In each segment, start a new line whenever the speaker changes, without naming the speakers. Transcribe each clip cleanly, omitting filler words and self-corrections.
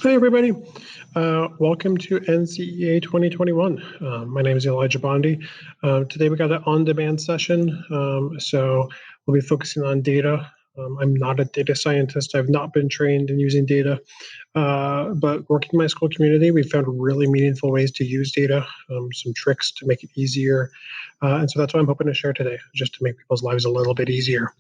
Hi, everybody. Welcome to NCEA 2021. My name is Elijah Bondi. Today we got an on-demand session, so we'll be focusing on data. I'm not a data scientist. I've not been trained in using data, but working in my school community, we found really meaningful ways to use data, some tricks to make it easier. And so that's what I'm hoping to share today, just to make people's lives a little bit easier.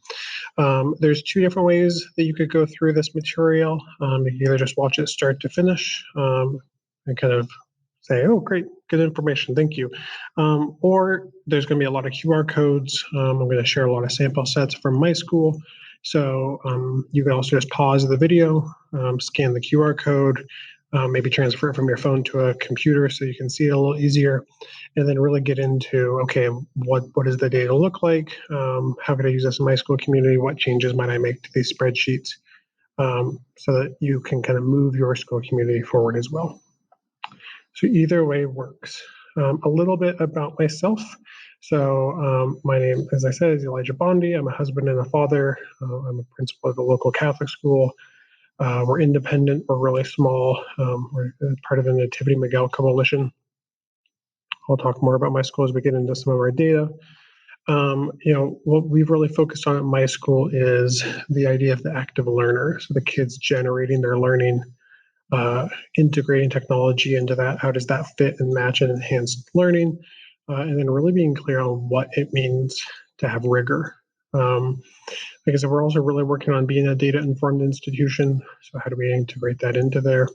There's two different ways that you could go through this material. You can either just watch it start to finish and kind of say, oh, great, good information, thank you. Or there's going to be a lot of QR codes. I'm going to share a lot of sample sets from my school. So you can also just pause the video, scan the QR code, maybe transfer it from your phone to a computer so you can see it a little easier, and then really get into, okay, what does the data look like? How could I use this in my school community? What changes might I make to these spreadsheets so that you can kind of move your school community forward as well? So either way works. A little bit about myself. So my name, as I said, is Elijah Bondi. I'm a husband and a father. I'm a principal at the local Catholic school. We're independent. We're really small. We're part of the Nativity Miguel Coalition. I'll talk more about my school as we get into some of our data. What we've really focused on at my school is the idea of the active learner. So the kids generating their learning, integrating technology into that. How does that fit and match and enhance learning? And then really being clear on what it means to have rigor. Like I said, we're also really working on being a data-informed institution. So how do we integrate that into there?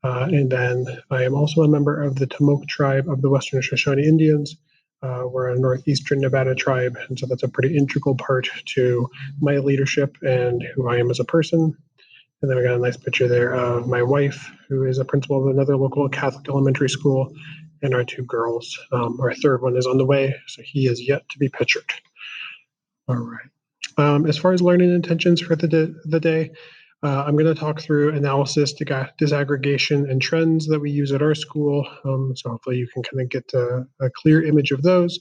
And then I am also a member of the Tamok tribe of the Western Shoshone Indians. We're a northeastern Nevada tribe, and so that's a pretty integral part to my leadership and who I am as a person. And then I got a nice picture there of my wife, who is a principal of another local Catholic elementary school, and our two girls. Our third one is on the way, so he is yet to be pictured. All right. As far as learning intentions for the day, I'm going to talk through analysis, disaggregation, and trends that we use at our school. So hopefully you can kind of get a clear image of those.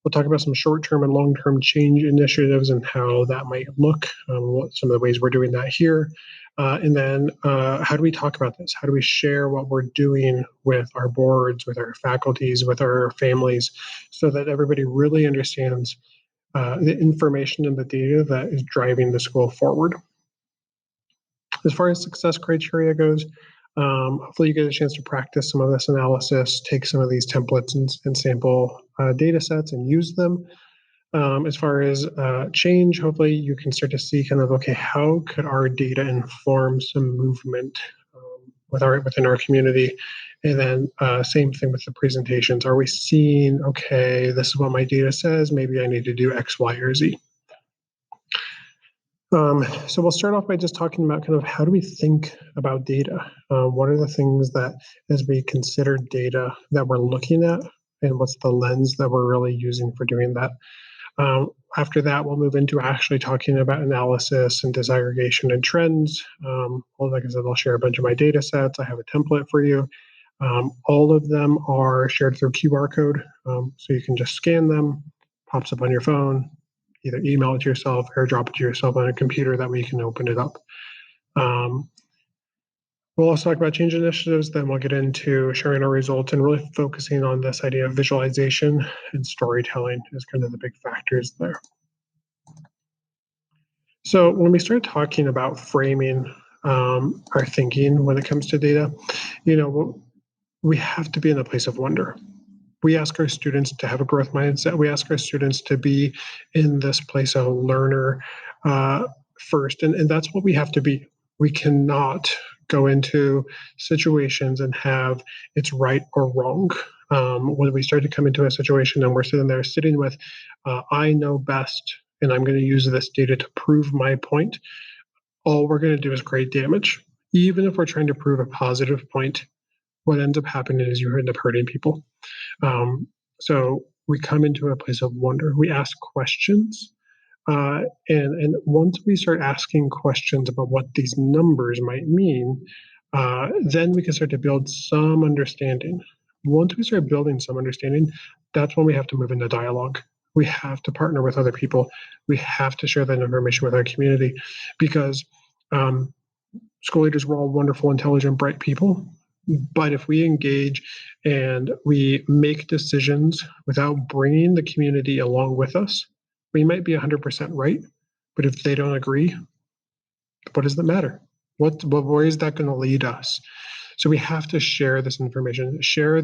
We'll talk about some short-term and long-term change initiatives and how that might look, some of the ways we're doing that here. And then how do we talk about this? How do we share what we're doing with our boards, with our faculties, with our families, so that everybody really understands the information and the data that is driving the school forward. As far as success criteria goes, hopefully you get a chance to practice some of this analysis, take some of these templates and sample data sets and use them. As far as change, hopefully you can start to see kind of, okay, how could our data inform some movement within our community? And then same thing with the presentations. Are we seeing, okay, this is what my data says, maybe I need to do X, Y, or Z. So we'll start off by just talking about kind of how do we think about data? What are the things that, as we consider data, that we're looking at, and what's the lens that we're really using for doing that? After that, we'll move into actually talking about analysis and disaggregation and trends. Like I said, I'll share a bunch of my data sets. I have a template for you. All of them are shared through QR code, so you can just scan them, pops up on your phone, either email it to yourself, airdrop it to yourself on a computer, that way you can open it up. We'll also talk about change initiatives, then we'll get into sharing our results and really focusing on this idea of visualization and storytelling as kind of the big factors there. So when we start talking about framing our thinking when it comes to data, we have to be in a place of wonder. We ask our students to have a growth mindset. We ask our students to be in this place of learner first, and that's what we have to be. We cannot go into situations and have it's right or wrong. When we start to come into a situation and we're sitting with, I know best, and I'm going to use this data to prove my point, all we're going to do is create damage. Even if we're trying to prove a positive point, what ends up happening is you end up hurting people. So we come into a place of wonder. We ask questions. And once we start asking questions about what these numbers might mean, then we can start to build some understanding. Once we start building some understanding, that's when we have to move into dialogue. We have to partner with other people. We have to share that information with our community, because School leaders, we're all wonderful, intelligent, bright people. But if we engage and we make decisions without bringing the community along with us, we might be 100% right. But if they don't agree, what does that matter? Where is that going to lead us? So we have to share this information, share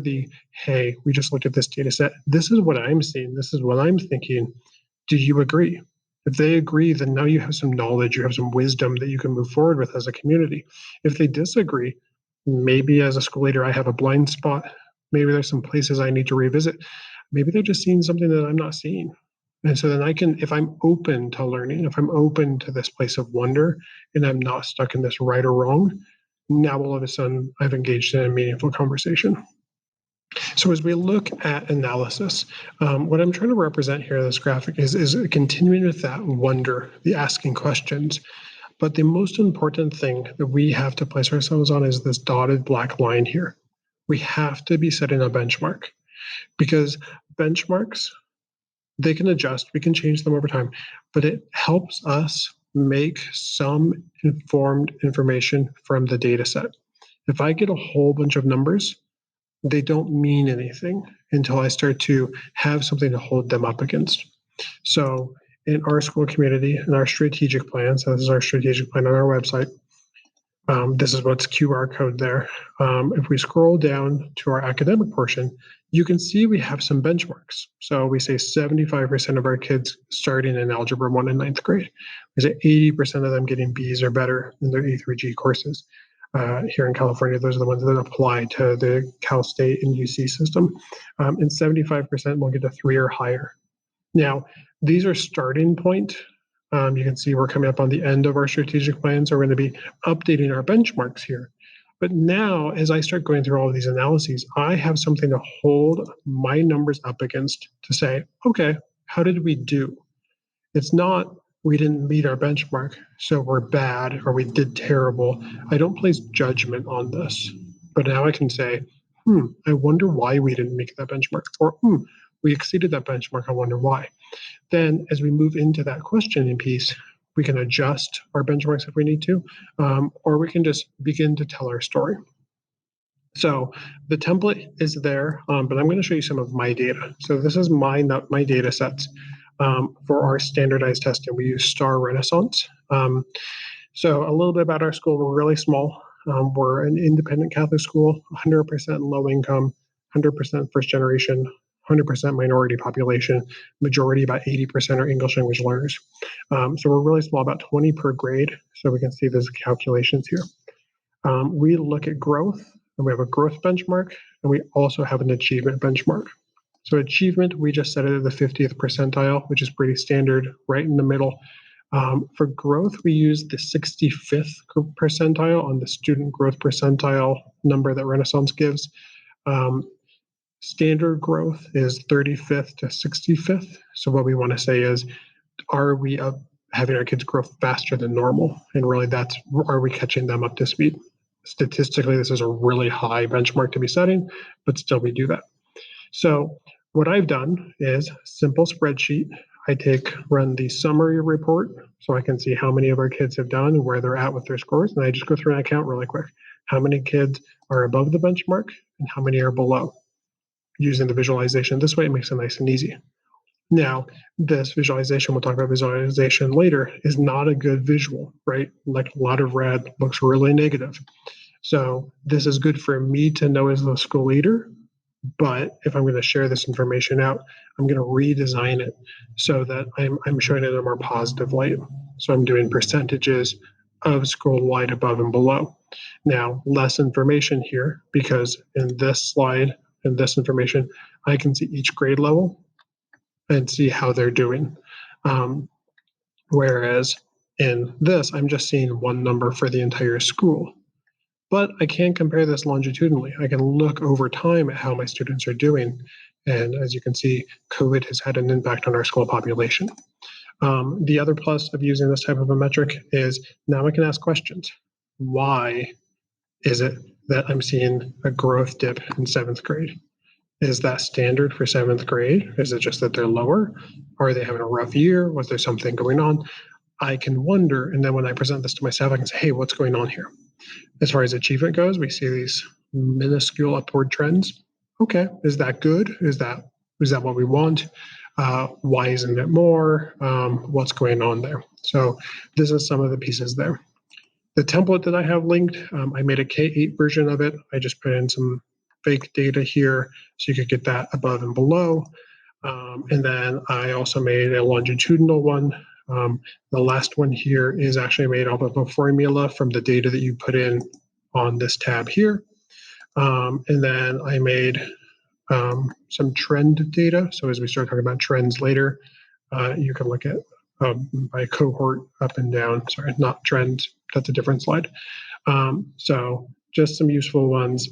hey, we just looked at this data set. This is what I'm seeing. This is what I'm thinking. Do you agree? If they agree, then now you have some knowledge, you have some wisdom that you can move forward with as a community. If they disagree, maybe as a school leader, I have a blind spot. Maybe there's some places I need to revisit. Maybe they're just seeing something that I'm not seeing. And so then I can, if I'm open to learning, if I'm open to this place of wonder, and I'm not stuck in this right or wrong, now all of a sudden I've engaged in a meaningful conversation. So as we look at analysis, what I'm trying to represent here in this graphic is continuing with that wonder, the asking questions. But the most important thing that we have to place ourselves on is this dotted black line here. We have to be setting a benchmark, because benchmarks, they can adjust, we can change them over time, but it helps us make some informed information from the data set. If I get a whole bunch of numbers, they don't mean anything until I start to have something to hold them up against. So in our school community, in our strategic plan, so this is our strategic plan on our website, this is what's QR code there. If we scroll down to our academic portion, you can see we have some benchmarks. So we say 75% of our kids starting in Algebra 1 in ninth grade. We say 80% of them getting Bs or better in their E3G courses. Here in California, those are the ones that apply to the Cal State and UC system. And 75% will get a 3 or higher. Now, these are starting point. You can see we're coming up on the end of our strategic plan, so we're going to be updating our benchmarks here. But now, as I start going through all of these analyses, I have something to hold my numbers up against to say, okay, how did we do? It's not we didn't meet our benchmark, so we're bad or we did terrible. I don't place judgment on this, but now I can say, I wonder why we didn't make that benchmark, or we exceeded that benchmark, I wonder why. Then as we move into that questioning piece, we can adjust our benchmarks if we need to, or we can just begin to tell our story. So the template is there, but I'm going to show you some of my data. So this is my data sets for our standardized testing. We use Star Renaissance. So a little bit about our school. We're really small. We're an independent Catholic school, 100% low income, 100% first generation, 100% minority population, majority about 80% are English language learners. So we're really small, about 20 per grade. So we can see those calculations here. We look at growth, and we have a growth benchmark, and we also have an achievement benchmark. So achievement, we just set it at the 50th percentile, which is pretty standard, right in the middle. For growth, we use the 65th percentile on the student growth percentile number that Renaissance gives. Standard growth is 35th to 65th. So what we want to say is, are we having our kids grow faster than normal? And really are we catching them up to speed? Statistically, this is a really high benchmark to be setting, but still we do that. So what I've done is simple spreadsheet. I run the summary report so I can see how many of our kids have done and where they're at with their scores. And I just go through and I count really quick. How many kids are above the benchmark and how many are below, using the visualization. This way it makes it nice and easy. Now, this visualization, we'll talk about visualization later, is not a good visual, right? Like a lot of red looks really negative. So this is good for me to know as a school leader, but if I'm going to share this information out, I'm going to redesign it so that I'm showing it in a more positive light. So I'm doing percentages of school-wide above and below. Now, less information here, because in this slide, in this information, I can see each grade level and see how they're doing. Whereas in this, I'm just seeing one number for the entire school. But I can compare this longitudinally. I can look over time at how my students are doing. And as you can see, COVID has had an impact on our school population. The other plus of using this type of a metric is now I can ask questions. Why is it that I'm seeing a growth dip in 7th grade? Is that standard for 7th grade? Is it just that they're lower? Are they having a rough year? Was there something going on? I can wonder, and then when I present this to myself, I can say, hey, what's going on here? As far as achievement goes, we see these minuscule upward trends. Okay, is that good? Is that what we want? Why isn't it more? What's going on there? So this is some of the pieces there. The template that I have linked, I made a K8 version of it. I just put in some fake data here so you could get that above and below. And then I also made a longitudinal one. The last one here is actually made off of a formula from the data that you put in on this tab here. And then I made some trend data. So as we start talking about trends later, you can look at by cohort up and down. Sorry, not trends. That's a different slide. So just some useful ones.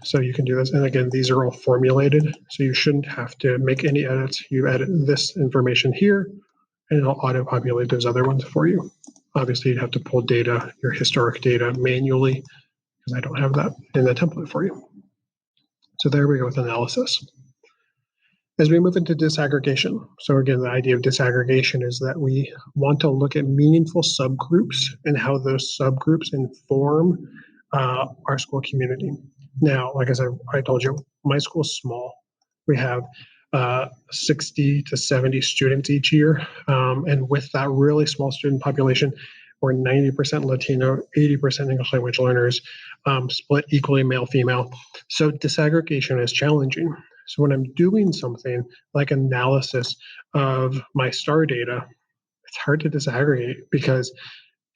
So you can do this. And again, these are all formulated, so you shouldn't have to make any edits. You edit this information here, and it'll auto-populate those other ones for you. Obviously, you'd have to pull data, your historic data, manually, because I don't have that in the template for you. So there we go with analysis. As we move into disaggregation, so again, the idea of disaggregation is that we want to look at meaningful subgroups and how those subgroups inform our school community. Now, like I said, I told you, my school's small. We have 60 to 70 students each year. And with that really small student population, we're 90% Latino, 80% English language learners, split equally male-female. So disaggregation is challenging. So when I'm doing something like analysis of my STAR data, it's hard to disaggregate because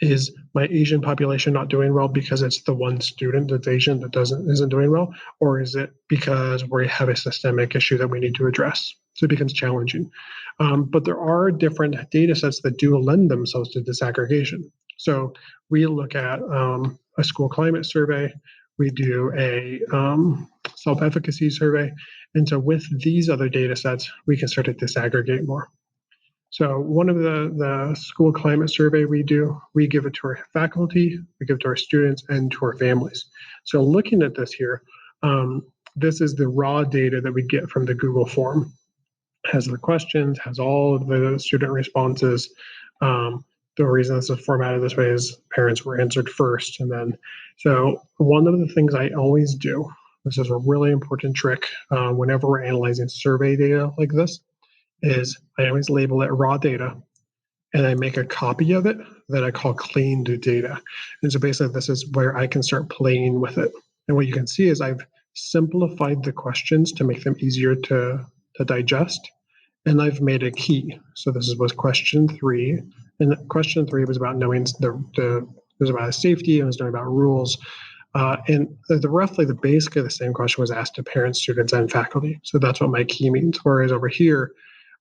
is my Asian population not doing well because it's the one student that's Asian that isn't doing well, or is it because we have a systemic issue that we need to address? So it becomes challenging. But there are different data sets that do lend themselves to disaggregation. So we look at a school climate survey, we do a self-efficacy survey, and so with these other data sets, we can start to disaggregate more. So one of the school climate survey we do, we give it to our faculty, we give it to our students, and to our families. So looking at this here, this is the raw data that we get from the Google form. Has the questions, has all of the student responses. The reason this is formatted this way is parents were answered first. And then, so one of the things I always do, this is a really important trick whenever we're analyzing survey data like this, is I always label it raw data and I make a copy of it that I call cleaned data. And so basically this is where I can start playing with it. And what you can see is I've simplified the questions to make them easier to digest. And I've made a key. So this was question 3. And question 3 was about knowing it was about safety, and it was knowing about rules. And roughly the basic of the same question was asked to parents, students, and faculty. So that's what my key means. Whereas over here,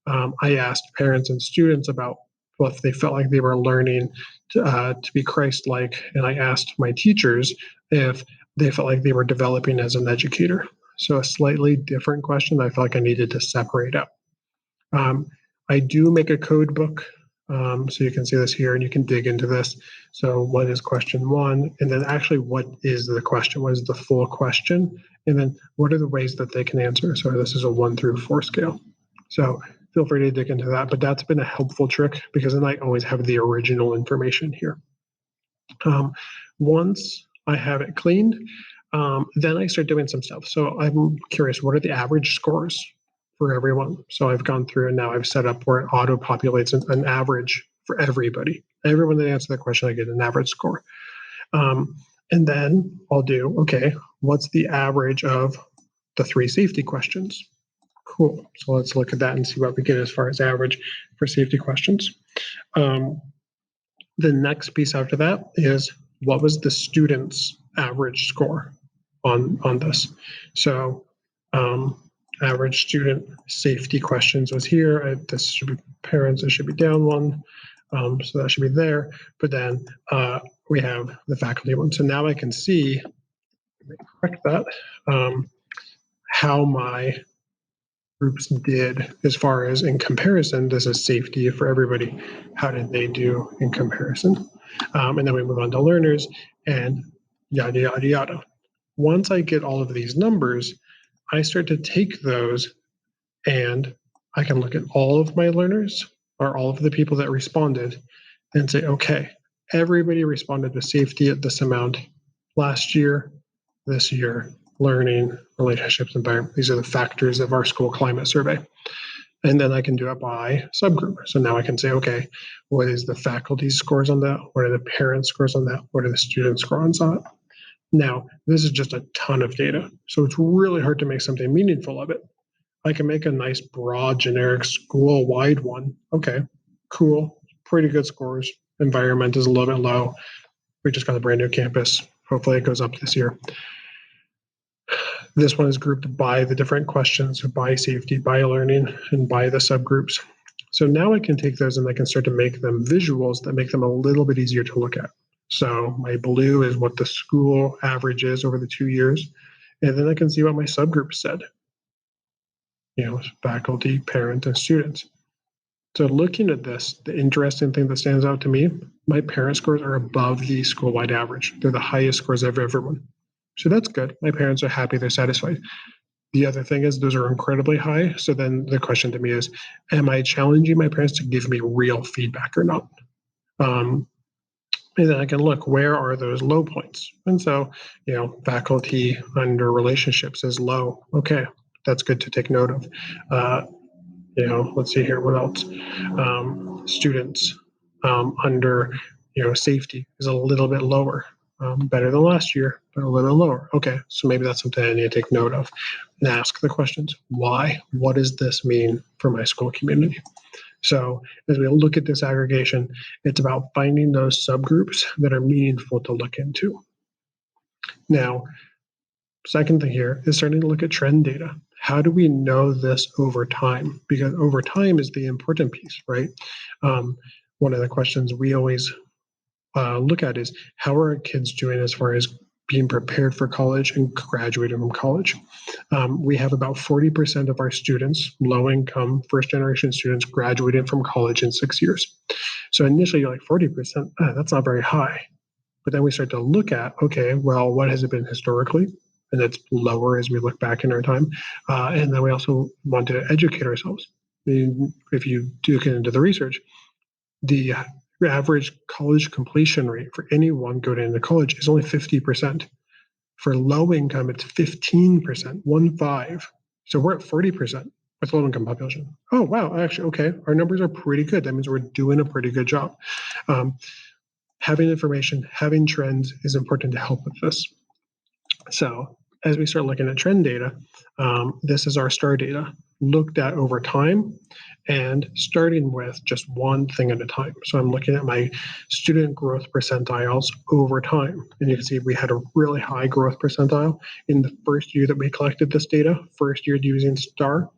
I asked parents and students about if they felt like they were learning to be Christ-like, and I asked my teachers if they felt like they were developing as an educator. So a slightly different question I felt like I needed to separate out. I do make a code book, so you can see this here and you can dig into this. So what is question 1? And then actually what is the question? What is the full question? And then what are the ways that they can answer? So this is a 1 through 4 scale. So feel free to dig into that, but that's been a helpful trick because then I always have the original information here. Once I have it cleaned, then I start doing some stuff. So I'm curious, what are the average scores for everyone? So I've gone through and now I've set up where it auto-populates an average for everybody. Everyone that answers the question, I get an average score. And then I'll do, okay, what's the average of the 3 safety questions? Cool. So let's look at that and see what we get as far as average for safety questions. The next piece after that is what was the student's average score on this? So average student safety questions was here. This should be parents, it should be down 1. So that should be there. But then we have the faculty one. So now I can see, let me correct that, how my groups did as far as in comparison. This is safety for everybody. How did they do in comparison? And then we move on to learners and yada, yada, yada. Once I get all of these numbers, I start to take those and I can look at all of my learners or all of the people that responded and say, okay, everybody responded with safety at this amount last year, this year, learning, relationships, environment. These are the factors of our school climate survey. And then I can do it by subgroup. So now I can say, okay, what is the faculty scores on that? What are the parent scores on that? What are the student scores on it? Now, this is just a ton of data. So it's really hard to make something meaningful of it. I can make a nice, broad, generic, school-wide one. Okay, cool, pretty good scores. Environment is a little bit low. We just got a brand new campus. Hopefully it goes up this year. This one is grouped by the different questions, by safety, by learning, and by the subgroups. So now I can take those and I can start to make them visuals that make them a little bit easier to look at. So my blue is what the school average is over the 2 years. And then I can see what my subgroup said. Faculty, parent, and students. So looking at this, the interesting thing that stands out to me, my parent scores are above the school-wide average. They're the highest scores of everyone. So that's good. My parents are happy, they're satisfied. The other thing is those are incredibly high. So then the question to me is, am I challenging my parents to give me real feedback or not? And then I can look, where are those low points? And so, faculty under relationships is low. Okay, that's good to take note of. Let's see here, what else? Students under, safety is a little bit lower. Better than last year, but a little lower. Okay, so maybe that's something I need to take note of and ask the questions. Why? What does this mean for my school community? So as we look at this aggregation, it's about finding those subgroups that are meaningful to look into. Now, second thing here is starting to look at trend data. How do we know this over time? Because over time is the important piece, right? One of the questions we always look at is, how are kids doing as far as being prepared for college and graduating from college? We have about 40% of our students, low-income, first-generation students, graduating from college in 6 years. So initially, you're like, 40%, that's not very high. But then we start to look at, okay, well, what has it been historically? And it's lower as we look back in our time. And then we also want to educate ourselves. I mean, if you do get into the research, the average college completion rate for anyone going into college is only 50%. For low income, it's 15%, 1-5. So we're at 40% with low income population. Oh, wow, actually, okay, our numbers are pretty good. That means we're doing a pretty good job. Having information, having trends is important to help with this. So as we start looking at trend data, this is our STAR data looked at over time and starting with just one thing at a time. So I'm looking at my student growth percentiles over time. And you can see we had a really high growth percentile in the first year that we collected this data, first year using STAR.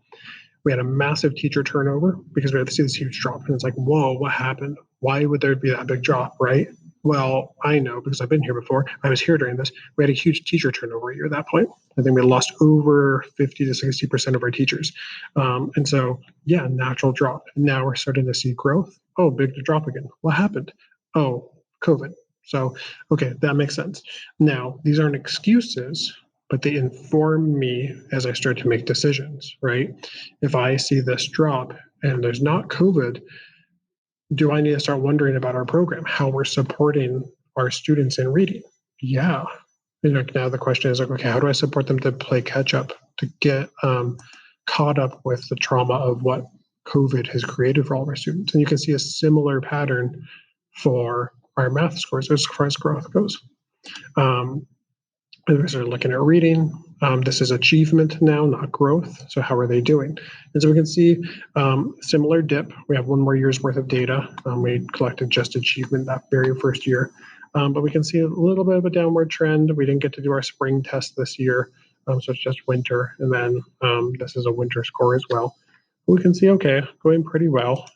We had a massive teacher turnover because we had to see this huge drop. And it's like, whoa, what happened? Why would there be that big drop, right? Well, I know because I've been here before. I was here during this. We had a huge teacher turnover year at that point. I think we lost over 50 to 60% of our teachers. And so, yeah, natural drop. Now we're starting to see growth. Oh, big drop again. What happened? Oh, COVID. So, okay, that makes sense. Now, these aren't excuses, but they inform me as I start to make decisions, right? If I see this drop and there's not COVID, do I need to start wondering about our program, how we're supporting our students in reading? Yeah. Now the question is like, okay, how do I support them to play catch up, to get caught up with the trauma of what COVID has created for all of our students? And you can see a similar pattern for our math scores as far as growth goes. We started looking at reading. This is achievement now, not growth. So how are they doing? And so we can see similar dip. We have one more year's worth of data. We collected just achievement that very first year. But we can see a little bit of a downward trend. We didn't get to do our spring test this year. So it's just winter. And then this is a winter score as well. We can see, okay, going pretty well.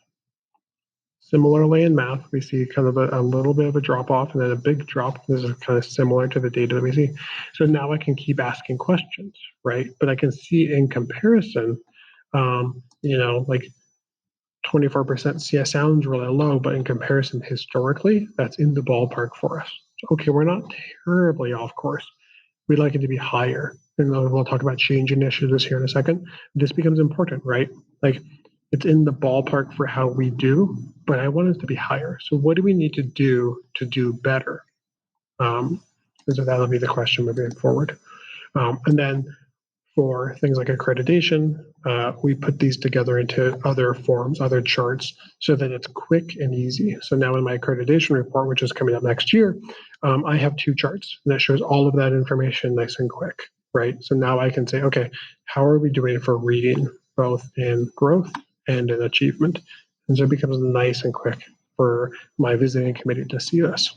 Similarly in math, we see kind of a little bit of a drop off and then a big drop. This is kind of similar to the data that we see. So now I can keep asking questions, right? But I can see in comparison, like 24% CS sounds really low, but in comparison historically, that's in the ballpark for us. Okay, we're not terribly off course. We'd like it to be higher. And we'll talk about change initiatives here in a second. This becomes important, right? Like, it's in the ballpark for how we do, but I want it to be higher. So what do we need to do better? And so that'll be the question moving forward. And then for things like accreditation, we put these together into other forms, other charts, so that it's quick and easy. So now in my accreditation report, which is coming up next year, I have 2 charts that shows all of that information nice and quick, right? So now I can say, okay, how are we doing for reading, both in growth and in achievement? And so it becomes nice and quick for my visiting committee to see this.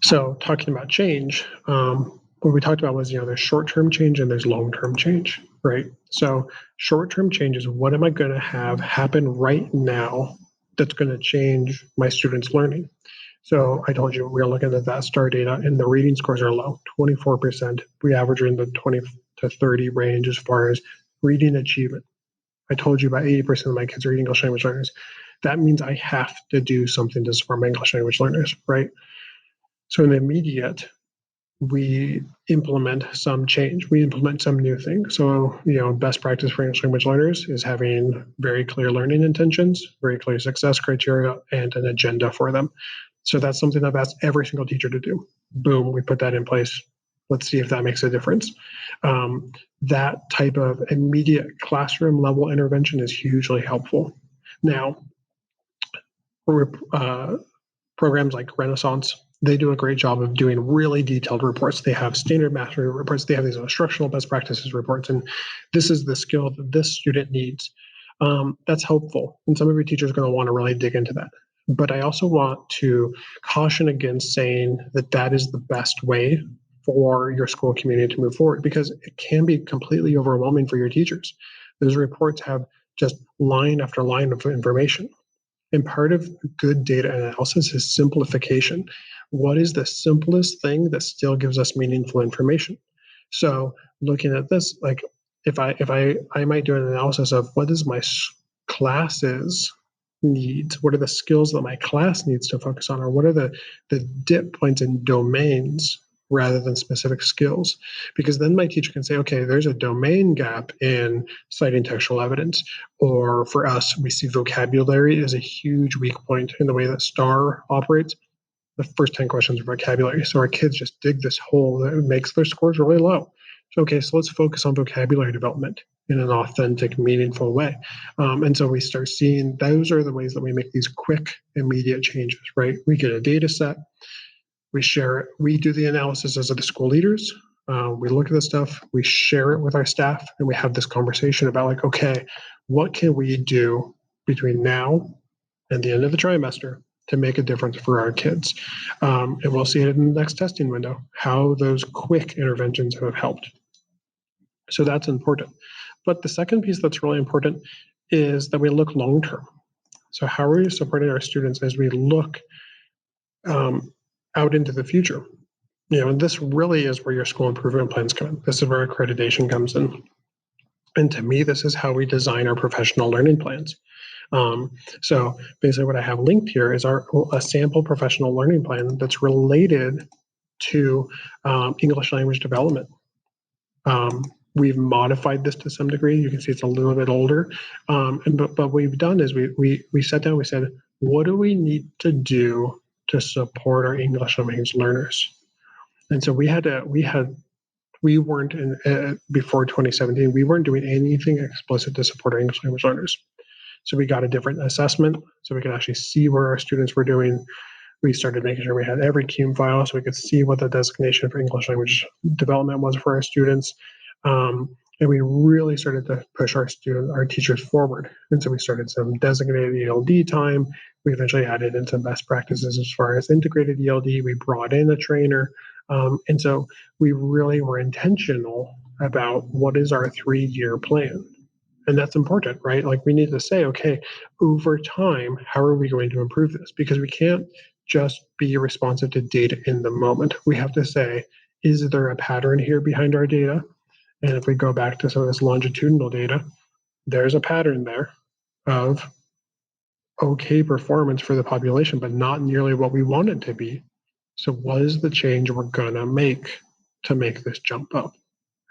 So talking about change, what we talked about was, there's short-term change and there's long-term change, right? So short-term change is what am I going to have happen right now that's going to change my students' learning? So I told you we're looking at that STAR data, and the reading scores are low, 24%. We average in the 20 to 30 range as far as reading achievement. I told you about 80% of my kids are English language learners. That means I have to do something to support my English language learners, right? So in the immediate, we implement some change. We implement some new thing. So, best practice for English language learners is having very clear learning intentions, very clear success criteria, and an agenda for them. So that's something I've asked every single teacher to do. Boom, we put that in place. Let's see if that makes a difference. That type of immediate classroom level intervention is hugely helpful. Now, programs like Renaissance, they do a great job of doing really detailed reports. They have standard mastery reports. They have these instructional best practices reports, and this is the skill that this student needs. That's helpful, and some of your teachers are going to want to really dig into that. But I also want to caution against saying that that is the best way for your school community to move forward, because it can be completely overwhelming for your teachers. Those reports have just line after line of information. And part of good data analysis is simplification. What is the simplest thing that still gives us meaningful information? So looking at this, like if I might do an analysis of what is my class's needs, what are the skills that my class needs to focus on, or what are the dip points and domains rather than specific skills, because then my teacher can say, okay, there's a domain gap in citing textual evidence, or for us, we see vocabulary as a huge weak point in the way that STAR operates. The first 10 questions are vocabulary, so our kids just dig this hole that makes their scores really low. So, okay, so let's focus on vocabulary development in an authentic, meaningful way. And so we start seeing those are the ways that we make these quick, immediate changes, right? We get a data set, we share it. We do the analysis as the school leaders. We look at the stuff, we share it with our staff, and we have this conversation about like, okay, what can we do between now and the end of the trimester to make a difference for our kids? And we'll see it in the next testing window, how those quick interventions have helped. So that's important. But the second piece that's really important is that we look long term. So how are we supporting our students as we look out into the future? And this really is where your school improvement plans come in. This is where accreditation comes in. And to me, this is how we design our professional learning plans. So basically what I have linked here is a sample professional learning plan that's related to English language development. We've modified this to some degree. You can see it's a little bit older. But what we've done is we sat down, we said, what do we need to do to support our English language learners? And so we weren't before 2017, we weren't doing anything explicit to support our English language learners. So we got a different assessment so we could actually see where our students were doing. We started making sure we had every CUME file so we could see what the designation for English language development was for our students. And we really started to push our teachers forward. And so we started some designated ELD time. We eventually added in some best practices as far as integrated ELD. We brought in a trainer. And so we really were intentional about what is our 3-year plan. And that's important, right? Like we need to say, okay, over time, how are we going to improve this? Because we can't just be responsive to data in the moment. We have to say, is there a pattern here behind our data? And if we go back to some of this longitudinal data, there's a pattern there of okay performance for the population, but not nearly what we want it to be. So what is the change we're gonna make to make this jump up?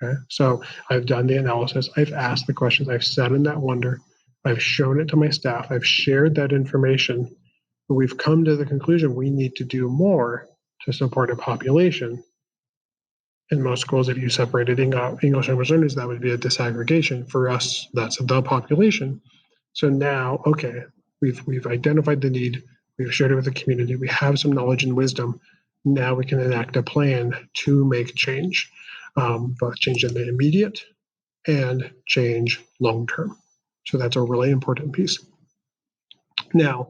Okay, so I've done the analysis, I've asked the questions, I've sat in that wonder, I've shown it to my staff, I've shared that information, but we've come to the conclusion we need to do more to support a population. In most schools, if you separated English language learners, that would be a disaggregation. For us, that's the population. So now, okay, we've identified the need, we've shared it with the community, we have some knowledge and wisdom. Now we can enact a plan to make change, both change in the immediate and change long term. So that's a really important piece. Now,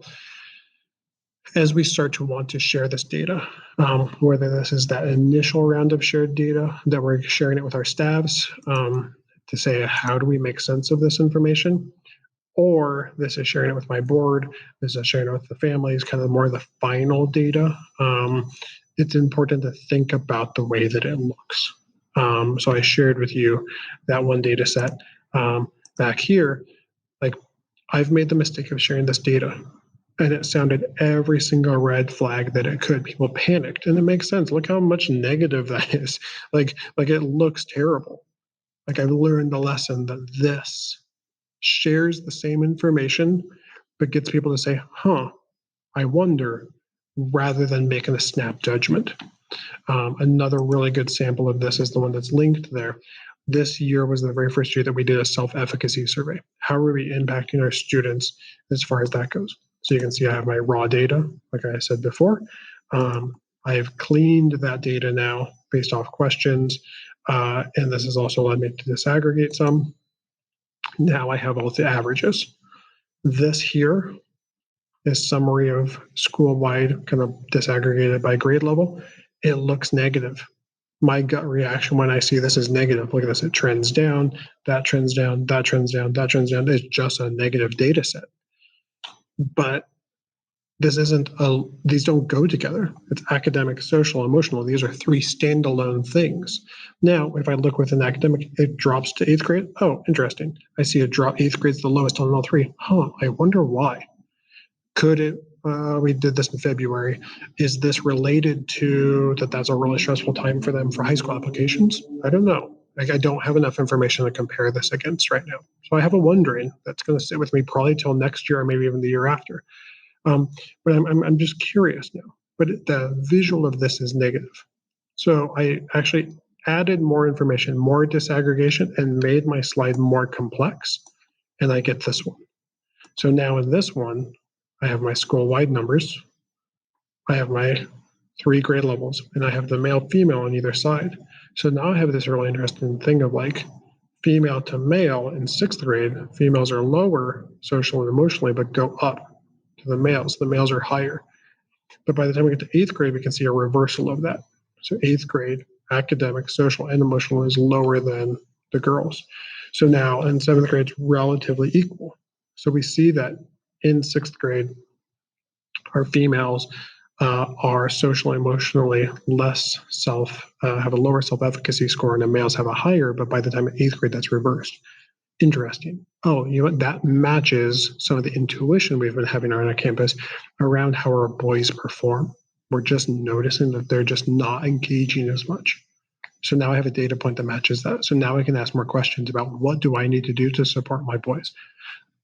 as we start to want to share this data, whether this is that initial round of shared data that we're sharing it with our staffs to say, how do we make sense of this information? Or this is sharing it with my board, this is sharing it with the families, kind of more of the final data. It's important to think about the way that it looks. So I shared with you that one data set back here. Like, I've made the mistake of sharing this data, and it sounded every single red flag that it could. People panicked, and it makes sense. Look how much negative that is. Like it looks terrible. Like, I've learned the lesson that this shares the same information, but gets people to say, huh, I wonder, rather than making a snap judgment. Another really good sample of this is the one that's linked there. This year was the very first year that we did a self-efficacy survey. How are we impacting our students as far as that goes? So you can see I have my raw data, like I said before. I've cleaned that data now based off questions, and this has also allowed me to disaggregate some. Now I have all the averages. This here is summary of school-wide, kind of disaggregated by grade level. It looks negative. My gut reaction when I see this is negative. Look at this, it trends down, that trends down, that trends down, that trends down. It's just a negative data set. But this isn't these don't go together. It's academic, social, emotional. These are three standalone things. Now, if I look within academic, it drops to 8th grade. Oh, interesting. I see a drop. 8th grade's the lowest on all three. Huh, I wonder why. Could it, we did this in February. Is this related to that's a really stressful time for them for high school applications? I don't know. Like, I don't have enough information to compare this against right now. So I have a wondering that's going to sit with me probably till next year or maybe even the year after. But I'm just curious now. But the visual of this is negative. So I actually added more information, more disaggregation, and made my slide more complex. And I get this one. So now in this one, I have my school-wide numbers. I have my 3 grade levels, and I have the male, female on either side. So now I have this really interesting thing of like female to male in 6th grade. Females are lower socially and emotionally, but go up to the males. The males are higher. But by the time we get to 8th grade, we can see a reversal of that. So 8th grade, academic, social, and emotional is lower than the girls. So now in 7th grade, it's relatively equal. So we see that in 6th grade, our females are socially, emotionally less have a lower self-efficacy score, and the males have a higher, but by the time of 8th grade, that's reversed. Interesting. Oh, you know what? That matches some of the intuition we've been having on our campus around how our boys perform. We're just noticing that they're just not engaging as much. So now I have a data point that matches that. So now I can ask more questions about what do I need to do to support my boys?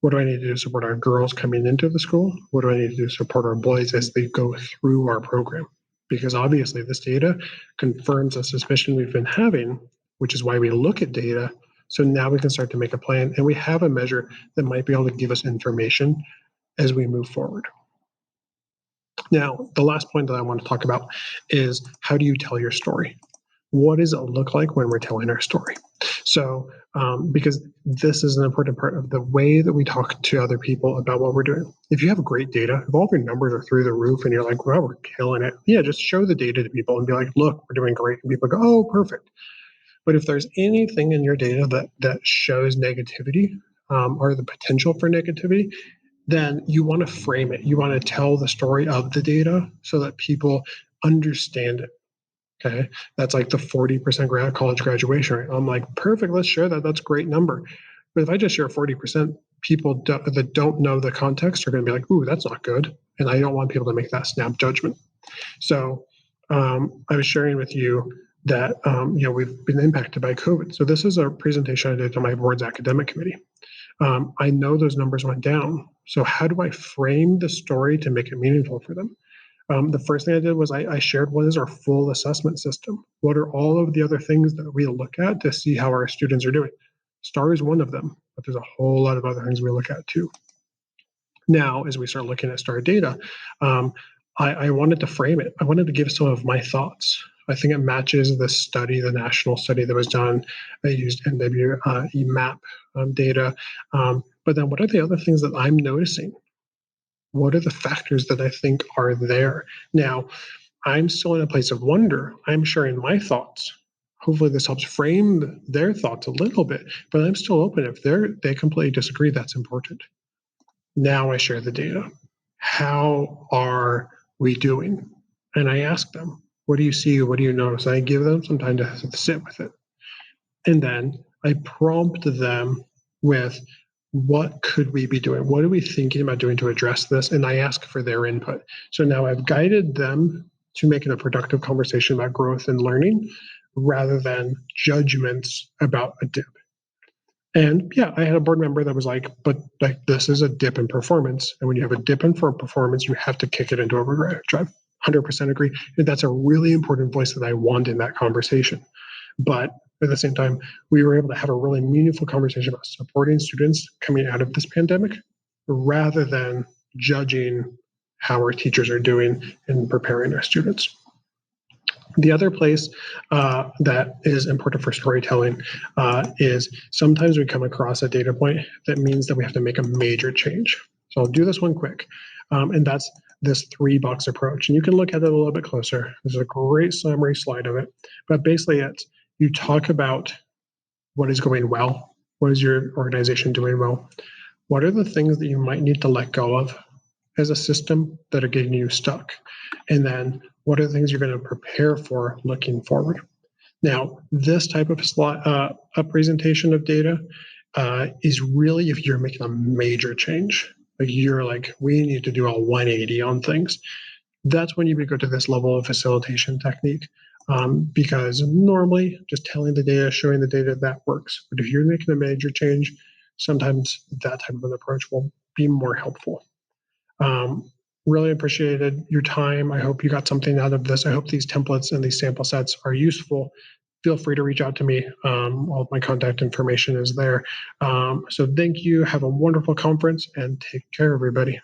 What do I need to do to support our girls coming into the school? What do I need to do to support our boys as they go through our program? Because obviously this data confirms a suspicion we've been having, which is why we look at data. So now we can start to make a plan, and we have a measure that might be able to give us information as we move forward. Now, the last point that I want to talk about is, how do you tell your story? What does it look like when we're telling our story? So, because this is an important part of the way that we talk to other people about what we're doing. If you have great data, if all of your numbers are through the roof and you're like, wow, we're killing it. Yeah, just show the data to people and be like, look, we're doing great. And people go, oh, perfect. But if there's anything in your data that shows negativity or the potential for negativity, then you want to frame it. You want to tell the story of the data so that people understand it. Okay, that's like the 40% college graduation rate. I'm like, perfect, let's share that. That's a great number. But if I just share 40%, people that don't know the context are going to be like, ooh, that's not good. And I don't want people to make that snap judgment. So I was sharing with you that we've been impacted by COVID. So this is a presentation I did to my board's academic committee. I know those numbers went down. So how do I frame the story to make it meaningful for them? The first thing I did was I shared what is our full assessment system? What are all of the other things that we look at to see how our students are doing? STAR is one of them, but there's a whole lot of other things we look at too. Now, as we start looking at STAR data, I wanted to frame it. I wanted to give some of my thoughts. I think it matches the study, the national study that was done. I used NWEMAP data. But then what are the other things that I'm noticing? What are the factors that I think are there? Now, I'm still in a place of wonder. I'm sharing my thoughts. Hopefully this helps frame their thoughts a little bit, but I'm still open. If they completely disagree, that's important. Now I share the data. How are we doing? And I ask them, what do you see? What do you notice? I give them some time to sit with it. And then I prompt them with, what could we be doing? What are we thinking about doing to address this? And I ask for their input. So now I've guided them to making a productive conversation about growth and learning rather than judgments about a dip. And yeah, I had a board member that was like, but like this is a dip in performance. And when you have a dip in for performance, you have to kick it into overdrive. 100% agree. And that's a really important voice that I want in that conversation. But at the same time, we were able to have a really meaningful conversation about supporting students coming out of this pandemic rather than judging how our teachers are doing in preparing our students. The other place that is important for storytelling is sometimes we come across a data point that means that we have to make a major change. So I'll do this one quick, and that's this 3-box approach. And you can look at it a little bit closer. There's a great summary slide of it, but basically you talk about what is going well, what is your organization doing well, what are the things that you might need to let go of as a system that are getting you stuck, and then what are the things you're going to prepare for looking forward. Now, this type of a presentation of data is really if you're making a major change, like you're like, we need to do a 180 on things. That's when you would go to this level of facilitation technique, because normally just telling the data, showing the data, that works. But if you're making a major change, sometimes that type of an approach will be more helpful. Really appreciated your time. I hope you got something out of this. I hope these templates and these sample sets are useful. Feel free to reach out to me. All of my contact information is there. So thank you. Have a wonderful conference and take care, everybody.